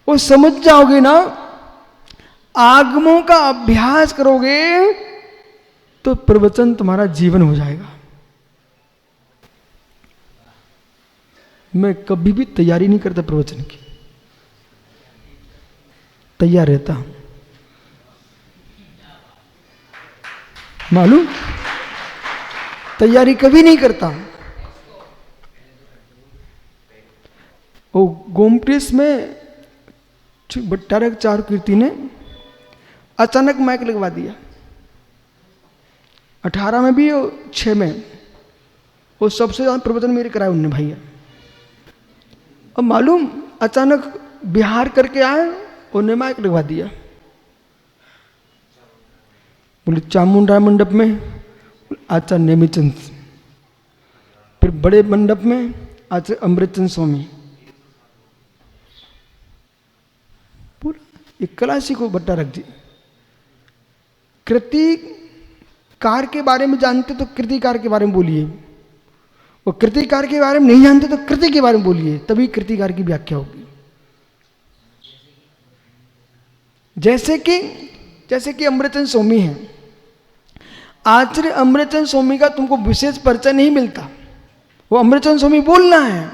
वो समझ जाओगे ना, आगमों का अभ्यास करोगे तो प्रवचन तुम्हारा जीवन हो जाएगा। मैं कभी भी तैयारी नहीं करता प्रवचन की, तैयार रहता हूं, मालूम, तैयारी कभी नहीं करता हूं। वो गोमटेश में भट्टारक चारुकीर्ति ने अचानक माइक लगवा दिया, 18 में भी और 6 में, वो सबसे ज्यादा प्रवचन मेरे कराए उनने भैया। अब मालूम अचानक बिहार करके आए, उन्हें माइक लगवा दिया, बोले चामुंडा मंडप में आचार्य नेमिचंद, फिर बड़े मंडप में आचार्य अमृतचंद स्वामी, पूरा एक कलासी को भट्टारक जी। कृतिकार के बारे में जानते तो कृतिकार के बारे में बोलिए, और कृतिकार के बारे में नहीं जानते तो कृति के बारे में बोलिए, तभी कृतिकार की व्याख्या होगी। जैसे कि अमृतचंद स्वामी है, आचार्य अमृतचंद स्वामी का तुमको विशेष परिचय नहीं मिलता, वो अमृतचंद स्वामी बोलना है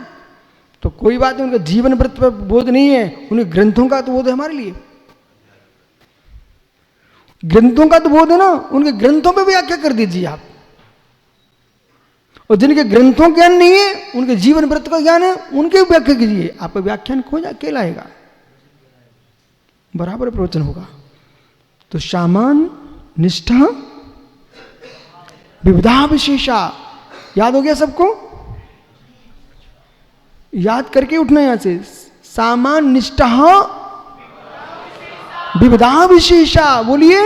तो कोई बात नहीं, उनका जीवन व्रत पर बोध नहीं है, उनके ग्रंथों का तो बोध है हमारे लिए, ग्रंथों का तो बोध है ना, उनके ग्रंथों पे व्याख्या कर दीजिए आप। और जिनके ग्रंथों ज्ञान नहीं है, उनके जीवन व्रत का ज्ञान है, उनके व्याख्या कीजिए, आपका व्याख्यान खो जा के लाएगा, बराबर प्रवचन होगा। तो सामान निष्ठा विविधा विशेषा, याद हो गया सबको? याद करके उठना यहां से, सामान निष्ठा विविधा विशेषा, बोलिए।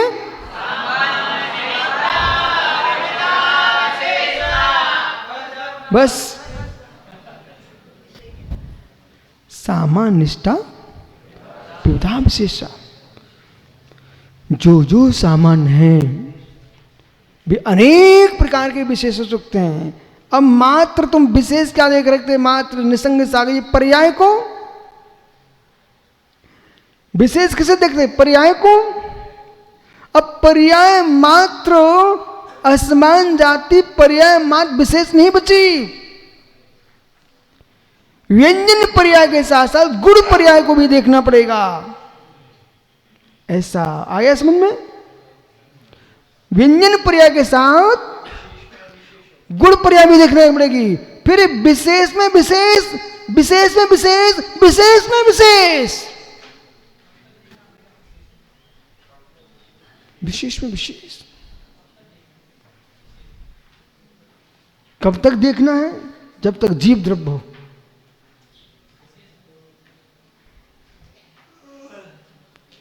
बस सामान निष्ठा विविधा विशेषा, जो सामान है भी अनेक प्रकार के विशेष हो सकते हैं। अब मात्र तुम विशेष क्या देख रखते, मात्र निसंग सागर, पर्याय को विशेष किसे देखते, पर्याय को। अब पर्याय मात्र असमान जाति, पर्याय मात्र विशेष नहीं बची, व्यंजन पर्याय के साथ साथ गुण पर्याय को भी देखना पड़ेगा। ऐसा आया समझ में? व्यंजन पर्याय के साथ गुण पर्याय भी देखना पड़ेगी, फिर विशेष में विशेष, विशेष में विशेष, विशेष में विशेष, विशेष में विशेष। कब तक देखना है? जब तक जीव द्रव्य हो।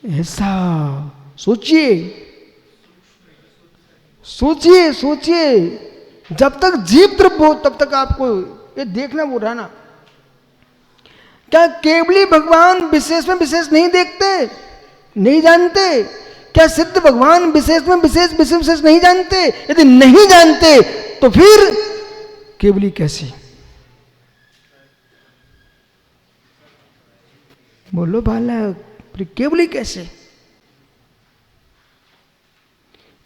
ऐसा सोचिए, सोचिए, सोचिए, जब तक जीव द्रव्य हो तब तक आपको ये देखना बोल रहा ना। क्या केवली भगवान विशेष में विशेष नहीं देखते, नहीं जानते? क्या सिद्ध भगवान विशेष में विशेष, विशेष विशेष नहीं जानते? यदि नहीं जानते तो फिर केवली कैसी? बोलो बालक, फिर केवली कैसे?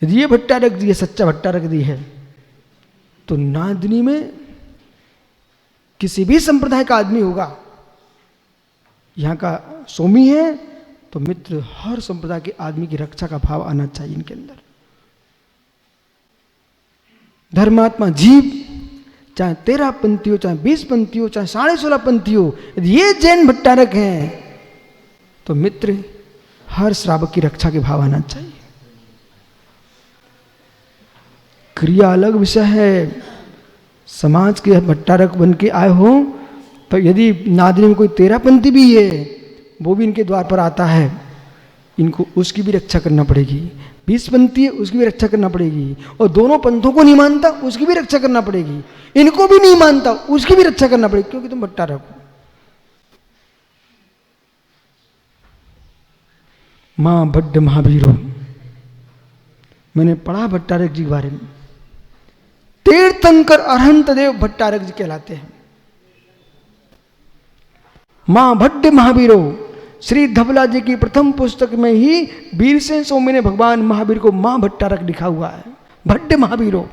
यदि ये भट्टारक जी है, सच्चा भट्टारक जी है, तो नादिनी में किसी भी संप्रदाय का आदमी होगा, यहां का स्वामी है तो मित्र, हर संप्रदाय के आदमी की रक्षा का भाव आना चाहिए इनके अंदर। धर्मात्मा जीव, चाहे 13 पंथी हो, चाहे 20 पंथी हो, चाहे 16.5 पंथी हो, यदि ये जैन भट्टारक हैं तो मित्र, हर श्रावक की रक्षा के भाव आना चाहिए। क्रिया अलग विषय है। समाज के भट्टारक बन के आए हो तो यदि नादिनी में कोई 13 पंथी भी है, वो भी इनके द्वार पर आता है, इनको उसकी भी रक्षा करना पड़ेगी। 20 पंथी है, उसकी भी रक्षा करना पड़ेगी। और दोनों पंथों को नहीं मानता, उसकी भी रक्षा करना पड़ेगी। इनको भी नहीं मानता, उसकी भी रक्षा करना पड़ेगी, क्योंकि तुम भट्टारक हो। मां बड्ड महावीरो, मैंने पढ़ा भट्टारक जी के बारे में। तीर्थंकर अरहंत देव भट्टारक जी कहलाते हैं। मां बड्ड महावीरो, श्री धवला जी की प्रथम पुस्तक में ही वीरसेन स्वामी ने भगवान महावीर को मां भट्टारक लिखा हुआ है, भट्ट महावीरो।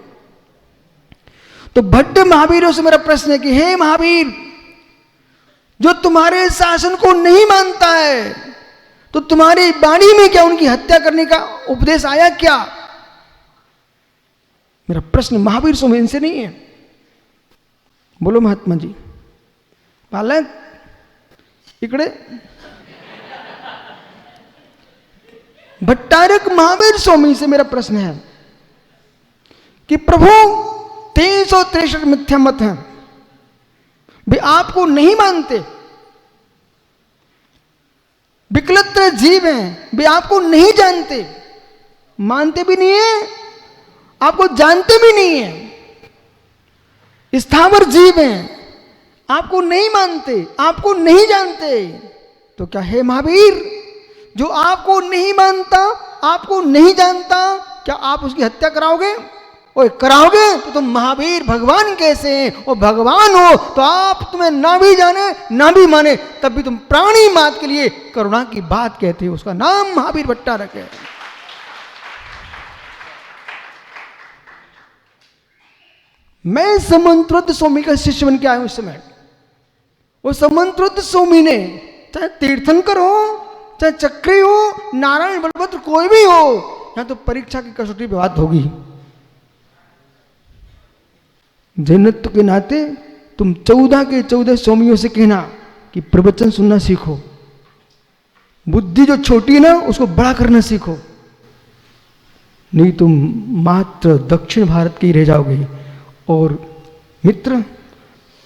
तो भट्ट महावीरों से मेरा प्रश्न है कि हे महावीर, जो तुम्हारे शासन को नहीं मानता है, तो तुम्हारी वाणी में क्या उनकी हत्या करने का उपदेश आया क्या? मेरा प्रश्न महावीर स्वामी इनसे नहीं है। बोलो महात्मा जी। बालक इकडे भट्टारक महावीर स्वामी से मेरा प्रश्न है कि प्रभु 363 मिथ्या मत हैं, वे आपको नहीं मानते। विकलत्र जीव हैं, वे आपको नहीं जानते, मानते भी नहीं है, आपको जानते भी नहीं है। स्थावर जीव हैं, आपको नहीं मानते, आपको नहीं जानते। तो क्या है महावीर, जो आपको नहीं मानता, आपको नहीं जानता, क्या आप उसकी हत्या कराओगे? और कराओगे तो तुम महावीर भगवान कैसे हैं? और भगवान हो तो आप तुम्हें ना भी जाने ना भी माने, तब भी तुम प्राणी मात के लिए करुणा की बात कहते हो। उसका नाम महावीर भट्टारक है। मैं समंत्रुद्ध स्वामी का शिष्य बन के आया हूं इस समय। वो समंत्रुद्ध स्वामी ने चाहे तीर्थंकर हो, चाहे चक्री हो, नारायण बलभद्र कोई भी हो, यहां तो परीक्षा की कसौटी पे बात होगी। जैनत्व के नाते तुम 14 के 14 स्वामियों से कहना कि प्रवचन सुनना सीखो। बुद्धि जो छोटी है ना, उसको बड़ा करना सीखो, नहीं तुम मात्र दक्षिण भारत के ही रह जाओगे। और मित्र,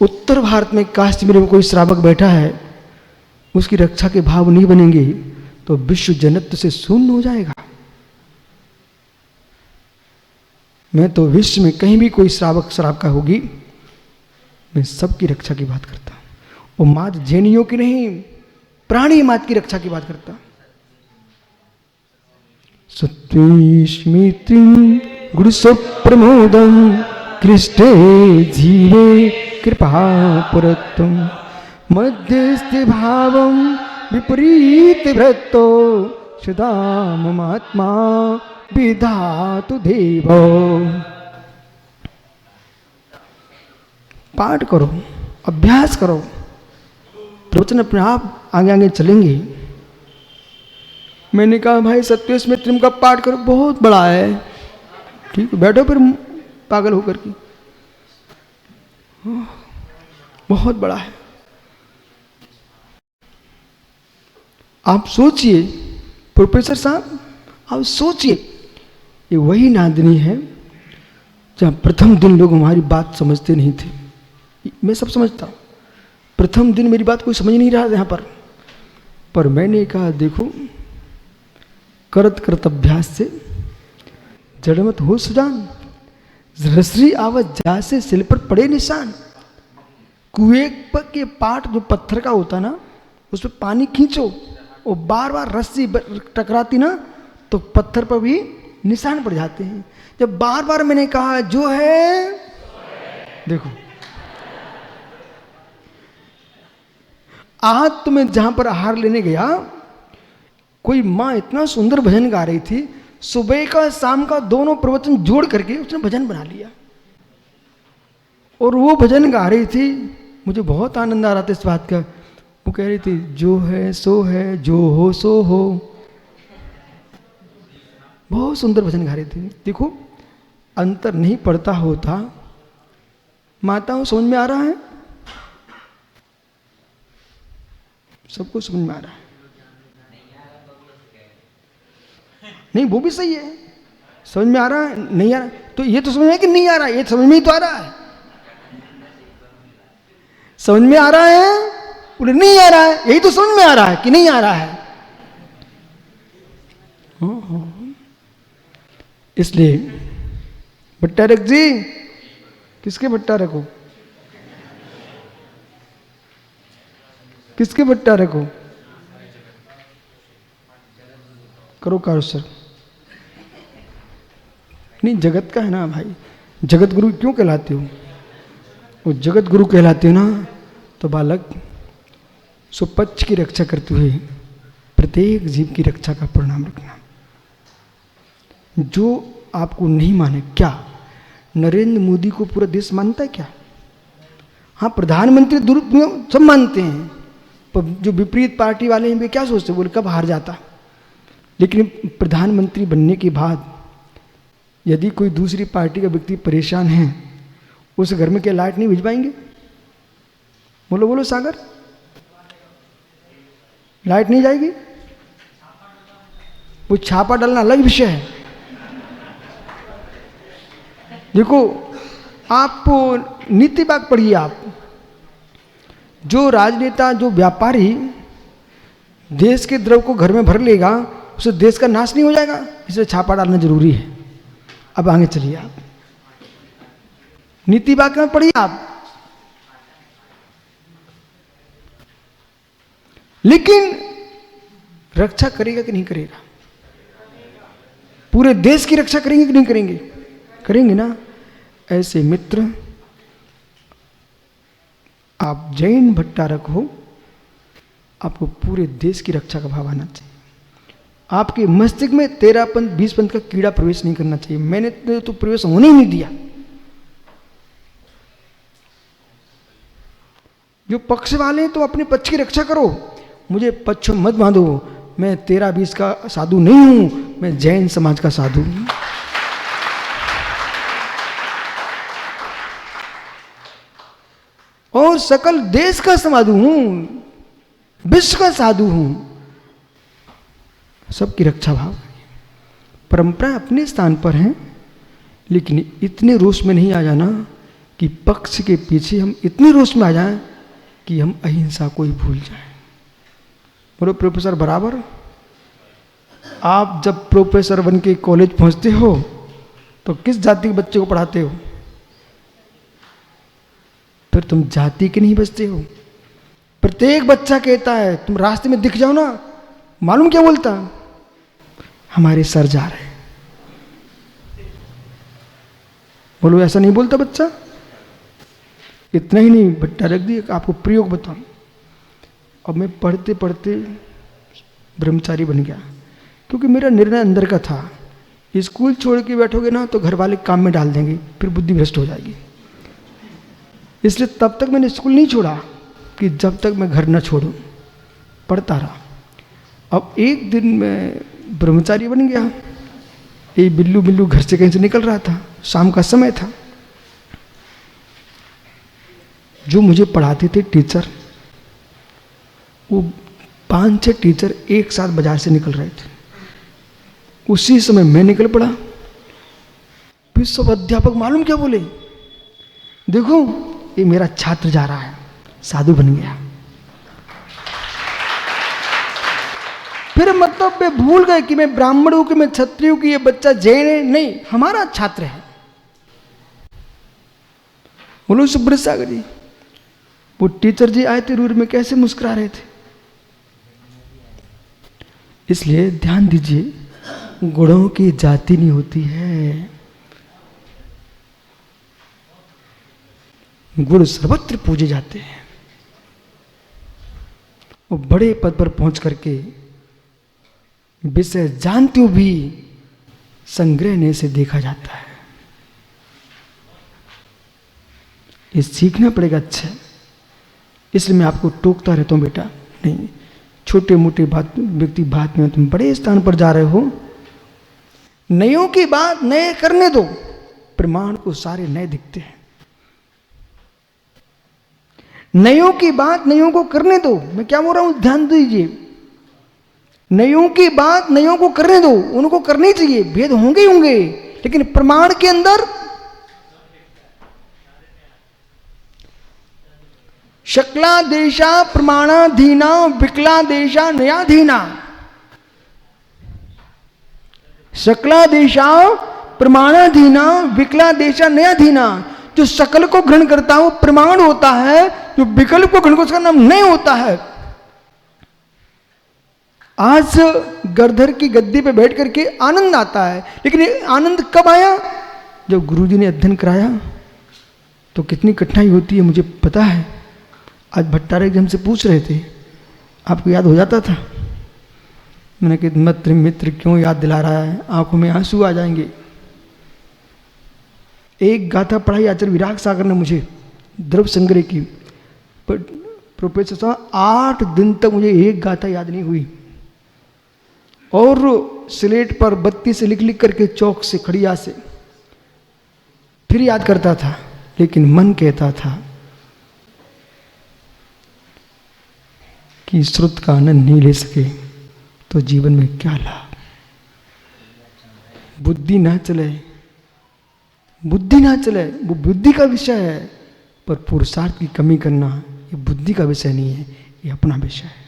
उत्तर भारत में काश्मीर में कोई श्रावक बैठा है, उसकी रक्षा के भाव नहीं बनेंगे तो विश्व जनत्व से शून्य हो जाएगा। मैं तो विश्व में कहीं भी कोई श्रावक श्रावका होगी, मैं सबकी रक्षा की बात करता हूं। और मात जैनियों की नहीं, प्राणी मात की रक्षा की बात करता। सत्वेश्मित्रिं गुरुसप्रमोदं कृष्टे जीवे कृपा पुरत्तम मध्यस्थे भावं विपरीत भृत्तो सदा ममात्मा विधातु देवो। पाठ करो, अभ्यास करो, प्रवचन अपने आप आगे आगे चलेंगे। मैंने कहा भाई सत्वेश्मित्रिं का पाठ करो, बहुत बड़ा है। ठीक है, बैठो फिर पागल होकर के, बहुत बड़ा है। आप सोचिए प्रोफेसर साहब, आप सोचिए, ये वही नादिनी है जहां प्रथम दिन लोग हमारी बात समझते नहीं थे। मैं सब समझता हूं, प्रथम दिन मेरी बात कोई समझ नहीं रहा यहां पर मैंने कहा देखो, करत करत अभ्यास से जड़मत हो सुजान, रसरी आवत जा से सिल पर पड़े निशान। कुएं के पाट जो पत्थर का होता ना, उस पर पानी खींचो और बार बार रस्सी टकराती ना, तो पत्थर पर भी निशान पड़ जाते हैं। जब बार बार मैंने कहा जो है, देखो आज तो मैं जहां पर आहार लेने गया, कोई माँ इतना सुंदर भजन गा रही थी, सुबह का शाम का दोनों प्रवचन जोड़ करके उसने भजन बना लिया। और वो भजन गा रही थी, मुझे बहुत आनंद आ रहा था इस बात का। वो कह रही थी जो है सो है, जो हो सो हो। बहुत सुंदर भजन गा रही थी। देखो अंतर नहीं पड़ता होता। माताओं समझ में आ रहा है? सबको समझ में आ रहा है? नहीं, वो भी सही है। समझ में आ रहा है, नहीं आ रहा तो ये तो समझ में है कि नहीं आ रहा है, ये समझ में ही तो आ रहा है। समझ में आ रहा है, बोले नहीं आ रहा है, यही तो समझ में आ रहा है कि नहीं आ रहा है। इसलिए भट्टारक जी, किसके भट्टारक हो? किसके भट्टारक हो? करो कार सर। नहीं, जगत का है ना भाई, जगत गुरु क्यों कहलाते हो? वो जगत गुरु कहलाते हो ना, तो बालक सुपच्छ की रक्षा करते हुए प्रत्येक जीव की रक्षा का परिणाम रखना। जो आपको नहीं माने, क्या नरेंद्र मोदी को पूरा देश मानता है क्या? हाँ, प्रधानमंत्री दुरुपयोग सब मानते हैं, पर जो विपरीत पार्टी वाले हैं वे क्या सोचते, बोले कब हार जाता। लेकिन प्रधानमंत्री बनने के बाद यदि कोई दूसरी पार्टी का व्यक्ति परेशान है, उस घर में क्या लाइट नहीं भिजवाएंगे? बोलो बोलो सागर, लाइट नहीं जाएगी? वो छापा डालना अलग विषय है। देखो, आप नीति बाग पढ़िए। आप जो राजनेता, जो व्यापारी देश के द्रव्य को घर में भर लेगा, उससे देश का नाश नहीं हो जाएगा? इसलिए छापा डालना जरूरी है। अब आगे चलिए, आप नीति बाग में पढ़िए आप। लेकिन रक्षा करेगा कि नहीं करेगा? पूरे देश की रक्षा करेंगे कि नहीं करेंगे? करेंगे ना। ऐसे मित्र, आप जैन भट्टारक हो, आपको पूरे देश की रक्षा का भाव आना चाहिए। आपके मस्तिष्क में 13पंथ 20पंथ का कीड़ा प्रवेश नहीं करना चाहिए। मैंने तो प्रवेश होने ही नहीं दिया। जो पक्ष वाले हैं तो अपने पक्ष की रक्षा करो, मुझे पक्ष मत बांधो। मैं 13-20 का साधु नहीं हूं, मैं जैन समाज का साधु हूं। और सकल देश का साधु हूं, विश्व का साधु हूं। सबकी रक्षा भाव। परंपरा अपने स्थान पर है, लेकिन इतने रोष में नहीं आ जाना कि पक्ष के पीछे हम इतने रोष में आ जाएं कि हम अहिंसा को ही भूल जाएं। बोलो प्रोफेसर बराबर। आप जब प्रोफेसर बन के कॉलेज पहुंचते हो तो किस जाति के बच्चे को पढ़ाते हो? फिर तुम जाति के नहीं बचते हो। प्रत्येक बच्चा कहता है, तुम रास्ते में दिख जाओ ना, मालूम क्या बोलता? हमारे सर जा रहे हैं। बोलो, ऐसा नहीं बोलता बच्चा? इतना ही नहीं, भट्टा रख दिया। आपको प्रयोग बताऊं। अब मैं पढ़ते पढ़ते ब्रह्मचारी बन गया, क्योंकि मेरा निर्णय अंदर का था। स्कूल छोड़ के बैठोगे ना तो घर वाले काम में डाल देंगे, फिर बुद्धि भ्रष्ट हो जाएगी। इसलिए तब तक मैंने स्कूल नहीं छोड़ा कि जब तक मैं घर न छोड़ूं, पढ़ता रहा। अब एक दिन मैं ब्रह्मचारी बन गया। ये बिल्लू बिल्लू घर से कहीं से निकल रहा था, शाम का समय था। जो मुझे पढ़ाते थे टीचर, वो 5-6 टीचर एक साथ बाजार से निकल रहे थे। उसी समय मैं निकल पड़ा। फिर सब अध्यापक मालूम क्या बोले? देखो, ये मेरा छात्र जा रहा है, साधु बन गया। फिर मतलब वे भूल गए कि मैं ब्राह्मण हूं, कि मैं क्षत्रिय हूं, कि ये बच्चा जैन है। नहीं, हमारा छात्र है। बोलो सुब्रत सागर जी। वो टीचर जी आए थे रूर में, कैसे मुस्कुरा रहे थे। इसलिए ध्यान दीजिए, गुणों की जाति नहीं होती है। गुण सर्वत्र पूजे जाते हैं। वो बड़े पद पर पहुंच करके विषय जानते हुए भी संग्रहने से देखा जाता है। ये सीखना पड़ेगा। अच्छा, इसलिए मैं आपको टोकता रहता हूं, बेटा नहीं, छोटे मोटे बात व्यक्ति बात में तुम बड़े स्थान पर जा रहे हो। नयों की बात नए करने दो, प्रमाण को सारे नए दिखते हैं। नयों की बात नयों को करने दो। मैं क्या बोल रहा हूं, ध्यान दीजिए। नयों की बात नयों को करने दो, उनको करनी चाहिए। भेद होंगे ही होंगे, लेकिन प्रमाण के अंदर शकला देशा प्रमाणाधीना विकला देशा नयाधीना। शकला देशा प्रमाणाधीना विकला देशा नयाधीना। जो शकल को ग्रहण करता है वो प्रमाण होता है, जो विकल्प को ग्रहण करता है उसका नाम नय होता है। आज गर्धर की गद्दी पे बैठ करके आनंद आता है, लेकिन ये आनंद कब आया? जब गुरुजी ने अध्ययन कराया। तो कितनी कठिनाई होती है मुझे पता है। आज भट्टारक जी हमसे पूछ रहे थे, आपको याद हो जाता था? मैंने कहा मित्र मित्र क्यों याद दिला रहा है, आंखों में आंसू आ जाएंगे। एक गाथा पढ़ाई आचार्य विराग सागर ने मुझे द्रव्य संग्रह की, पर प्रोफेसर साहब 8 दिन तक मुझे एक गाथा याद नहीं हुई, और स्लेट पर बत्ती से लिख लिख करके चौक से खड़िया से फिर याद करता था, लेकिन मन कहता था कि श्रुत का आनंद नहीं ले सके तो जीवन में क्या लाभ। बुद्धि ना चले, बुद्धि ना चले, वो बुद्धि का विषय है, पर पुरुषार्थ की कमी करना ये बुद्धि का विषय नहीं है, ये अपना विषय है।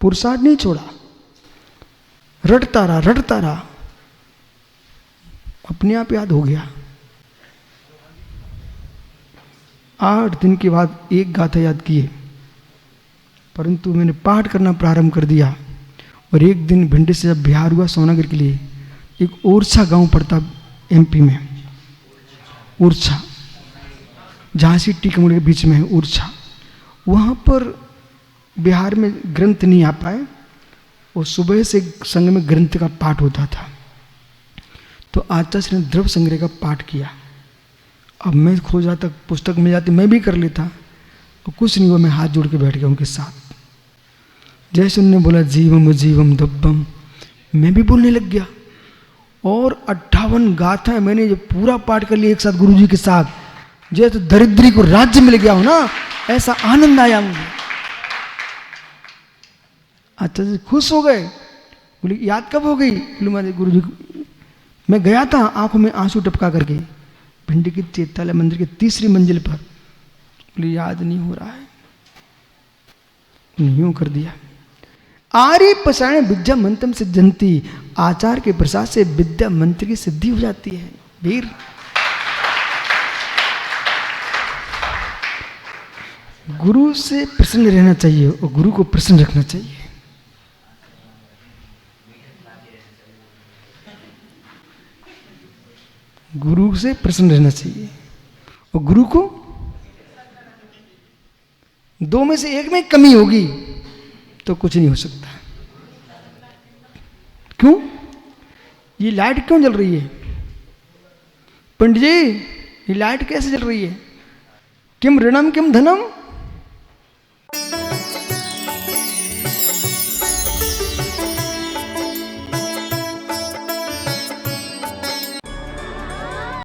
पुरुषार्थ नहीं छोड़ा, रटता रहा, अपने आप याद हो गया। 8 दिन के बाद एक गाथा याद किए, परंतु मैंने पाठ करना प्रारंभ कर दिया। और एक दिन भिंडी से जब बिहार हुआ सोनागिर के लिए, एक ओरछा गांव पड़ता एमपी में, ओरछा, झांसी टीकमगढ़ के बीच में है ओरछा। वहाँ पर बिहार में ग्रंथ नहीं आ पाए, और सुबह से संघ में ग्रंथ का पाठ होता था, तो आचार्य ने द्रव्य संग्रह का पाठ किया। अब मैं खोजा तक पुस्तक मिल जाती मैं भी कर लेता, और कुछ नहीं हुआ, मैं हाथ जोड़ के बैठ गया उनके साथ। जैसे उन्होंने बोला जीवम जीवम दब्बम, मैं भी बोलने लग गया। और 58 गाथा मैंने जो पूरा पाठ कर लिया एक साथ गुरुजी के साथ, जैसे दरिद्री को राज्य मिल गया हो ना, ऐसा आनंद आया मुझे। अच्छा से खुश हो गए, बोले याद कब हो गई? बोले मारे गुरुजी, मैं गया था आंखों में आंसू टपका करके भिंडी के चेताला मंदिर के 3री मंजिल पर। बोले याद नहीं हो रहा है, यूं कर दिया। आर्य पसायण विद्या मंत्रम सिद्धंती, आचार के प्रसाद से विद्या मंत्र की सिद्धि हो जाती है। वीर गुरु से प्रसन्न रहना चाहिए और गुरु को प्रसन्न रखना चाहिए। गुरु से प्रसन्न रहना चाहिए और गुरु को, दो में से एक में कमी होगी तो कुछ नहीं हो सकता। क्यों? ये लाइट क्यों जल रही है पंडित जी? ये लाइट कैसे जल रही है? किम ऋणम किम धनम,